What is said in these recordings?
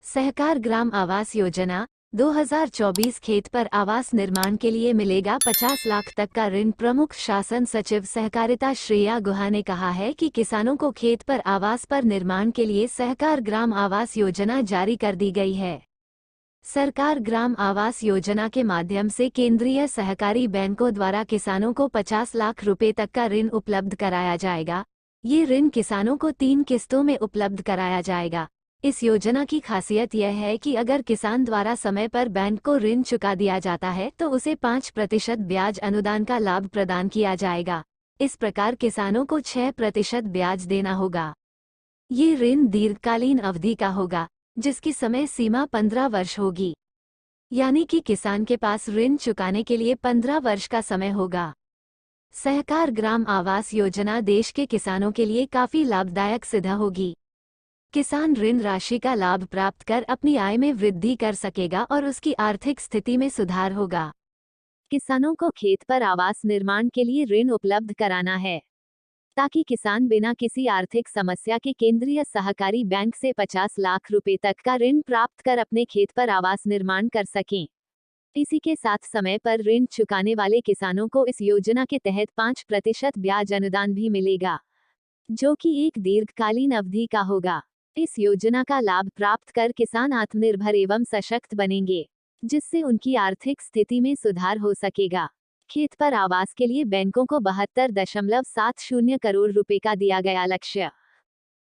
सहकार ग्राम आवास योजना 2024 खेत पर आवास निर्माण के लिए मिलेगा 50 लाख तक का ऋण। प्रमुख शासन सचिव सहकारिता श्रेया गुहा ने कहा है कि किसानों को खेत पर आवास पर निर्माण के लिए सहकार ग्राम आवास योजना जारी कर दी गई है। सरकार ग्राम आवास योजना के माध्यम से केंद्रीय सहकारी बैंकों द्वारा किसानों को 50 लाख रुपए तक का ऋण उपलब्ध कराया जाएगा। ये ऋण किसानों को 3 किस्तों में उपलब्ध कराया जाएगा। इस योजना की खासियत यह है कि अगर किसान द्वारा समय पर बैंक को ऋण चुका दिया जाता है तो उसे 5% ब्याज अनुदान का लाभ प्रदान किया जाएगा। इस प्रकार किसानों को 6% ब्याज देना होगा। ये ऋण दीर्घकालीन अवधि का होगा, जिसकी समय सीमा 15 वर्ष होगी, यानी कि किसान के पास ऋण चुकाने के लिए 15 वर्ष का समय होगा। सहकार ग्राम आवास योजना देश के किसानों के लिए काफी लाभदायक सिद्ध होगी। किसान ऋण राशि का लाभ प्राप्त कर अपनी आय में वृद्धि कर सकेगा और उसकी आर्थिक स्थिति में सुधार होगा। किसानों को खेत पर आवास निर्माण के लिए ऋण उपलब्ध कराना है, ताकि किसान बिना किसी आर्थिक समस्या के केंद्रीय सहकारी बैंक से 50 लाख रुपए तक का ऋण प्राप्त कर अपने खेत पर आवास निर्माण कर सकें। इसी के साथ समय पर ऋण चुकाने वाले किसानों को इस योजना के तहत 5% ब्याज अनुदान भी मिलेगा, जो कि एक दीर्घकालीन अवधि का होगा। इस योजना का लाभ प्राप्त कर किसान आत्मनिर्भर एवं सशक्त बनेंगे, जिससे उनकी आर्थिक स्थिति में सुधार हो सकेगा। खेत पर आवास के लिए बैंकों को 72.70 करोड़ रुपए का दिया गया लक्ष्य।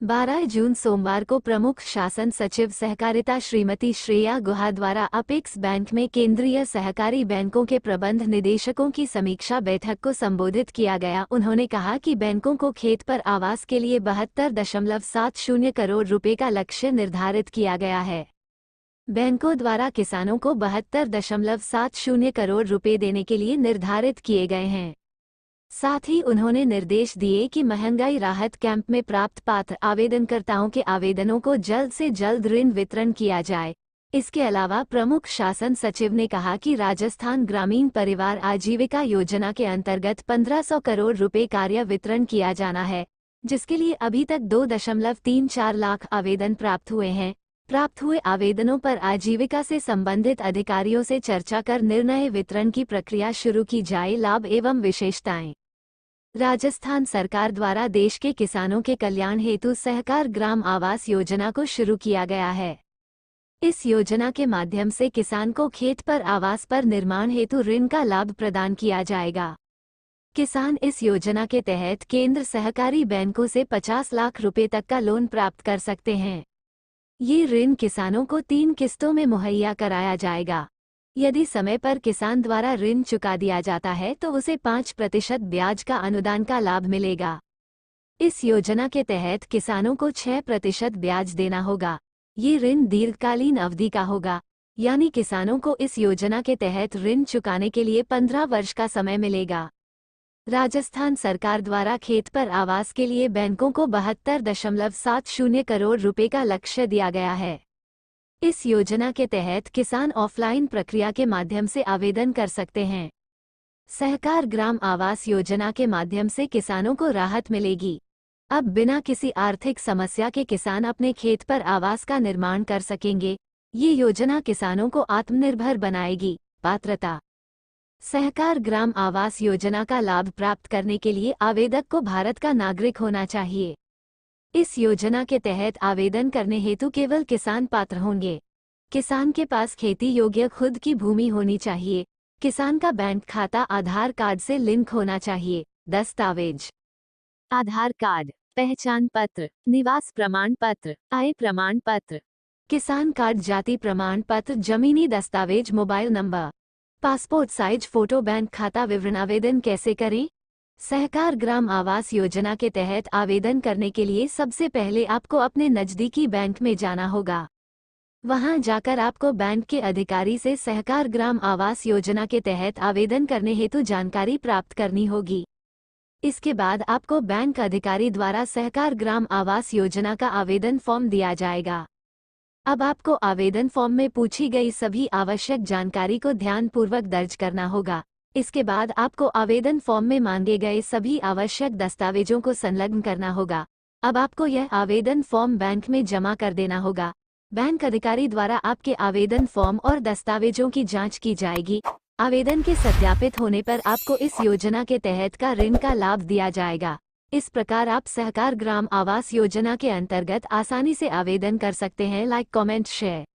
12 जून सोमवार को प्रमुख शासन सचिव सहकारिता श्रीमती श्रेया गुहा द्वारा अपेक्स बैंक में केंद्रीय सहकारी बैंकों के प्रबंध निदेशकों की समीक्षा बैठक को संबोधित किया गया। उन्होंने कहा कि बैंकों को खेत पर आवास के लिए 72.70 करोड़ रुपए का लक्ष्य निर्धारित किया गया है। बैंकों द्वारा किसानों को 72.70 करोड़ रुपए देने के लिए निर्धारित किए गए हैं। साथ ही उन्होंने निर्देश दिए कि महंगाई राहत कैंप में प्राप्त पात्र आवेदनकर्ताओं के आवेदनों को जल्द से जल्द ऋण वितरण किया जाए। इसके अलावा प्रमुख शासन सचिव ने कहा कि राजस्थान ग्रामीण परिवार आजीविका योजना के अंतर्गत 1500 करोड़ रुपए कार्य वितरण किया जाना है, जिसके लिए अभी तक 2.34 लाख आवेदन प्राप्त हुए हैं। प्राप्त हुए आवेदनों पर आजीविका से संबंधित अधिकारियों से चर्चा कर निर्णय वितरण की प्रक्रिया शुरू की जाए। लाभ एवं विशेषताएं। राजस्थान सरकार द्वारा देश के किसानों के कल्याण हेतु सहकार ग्राम आवास योजना को शुरू किया गया है। इस योजना के माध्यम से किसान को खेत पर आवास पर निर्माण हेतु ऋण का लाभ प्रदान किया जाएगा। किसान इस योजना के तहत केंद्र सहकारी बैंकों से 50 लाख रुपए तक का लोन प्राप्त कर सकते हैं। ये ऋण किसानों को 3 किस्तों में मुहैया कराया जाएगा। यदि समय पर किसान द्वारा ऋण चुका दिया जाता है तो उसे 5% ब्याज का अनुदान का लाभ मिलेगा। इस योजना के तहत किसानों को 6% ब्याज देना होगा। ये ऋण दीर्घकालीन अवधि का होगा, यानी किसानों को इस योजना के तहत ऋण चुकाने के लिए 15 वर्ष का समय मिलेगा। राजस्थान सरकार द्वारा खेत पर आवास के लिए बैंकों को 72.70 करोड़ रुपए का लक्ष्य दिया गया है। इस योजना के तहत किसान ऑफलाइन प्रक्रिया के माध्यम से आवेदन कर सकते हैं। सहकार ग्राम आवास योजना के माध्यम से किसानों को राहत मिलेगी। अब बिना किसी आर्थिक समस्या के किसान अपने खेत पर आवास का निर्माण कर सकेंगे। ये योजना किसानों को आत्मनिर्भर बनाएगी। पात्रता। सहकार ग्राम आवास योजना का लाभ प्राप्त करने के लिए आवेदक को भारत का नागरिक होना चाहिए। इस योजना के तहत आवेदन करने हेतु केवल किसान पात्र होंगे। किसान के पास खेती योग्य खुद की भूमि होनी चाहिए। किसान का बैंक खाता आधार कार्ड से लिंक होना चाहिए। दस्तावेज: आधार कार्ड, पहचान पत्र, निवास प्रमाण पत्र, आय प्रमाण पत्र, किसान कार्ड, जाति प्रमाण पत्र, जमीनी दस्तावेज, mobile number, passport size photo, bank खाता विवरण। आवेदन कैसे करें? सहकार ग्राम आवास योजना के तहत आवेदन करने के लिए सबसे पहले आपको अपने नज़दीकी बैंक में जाना होगा। वहां जाकर आपको बैंक के अधिकारी से सहकार ग्राम आवास योजना के तहत आवेदन करने हेतु जानकारी प्राप्त करनी होगी। इसके बाद आपको बैंक अधिकारी द्वारा सहकार ग्राम आवास योजना का आवेदन फॉर्म दिया जाएगा। अब आपको आवेदन फॉर्म में पूछी गई सभी आवश्यक जानकारी को ध्यानपूर्वक दर्ज करना होगा। इसके बाद आपको आवेदन फॉर्म में मांगे गए सभी आवश्यक दस्तावेजों को संलग्न करना होगा। अब आपको यह आवेदन फॉर्म बैंक में जमा कर देना होगा। बैंक अधिकारी द्वारा आपके आवेदन फॉर्म और दस्तावेजों की जांच की जाएगी। आवेदन के सत्यापित होने पर आपको इस योजना के तहत का ऋण का लाभ दिया जाएगा। इस प्रकार आप सहकार ग्राम आवास योजना के अंतर्गत आसानी से आवेदन कर सकते हैं। Like, comment, share.